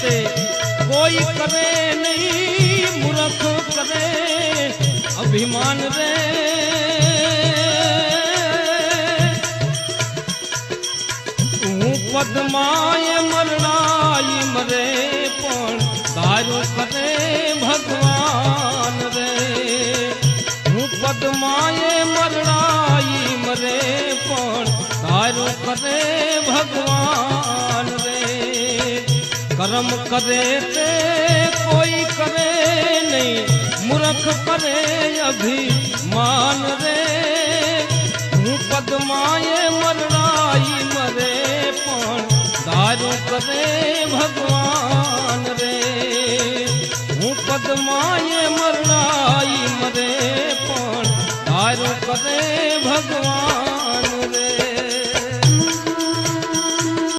તે કોઈ કરે નહીં મૂર્ખ કરે અભિમાન રે હું પદમાય મરણાઈ મરે પણ તારું કરે ભગવાન રે હું પદમાય મરણાઈ મરે પણ તારું કરે ભગવાન રે કર્મ કરે તે કોઈ કરે નહીં મૂર્ખ કરે અભિમાન રે હું પદમાય મરણાઈ મરે પણ તારું કરે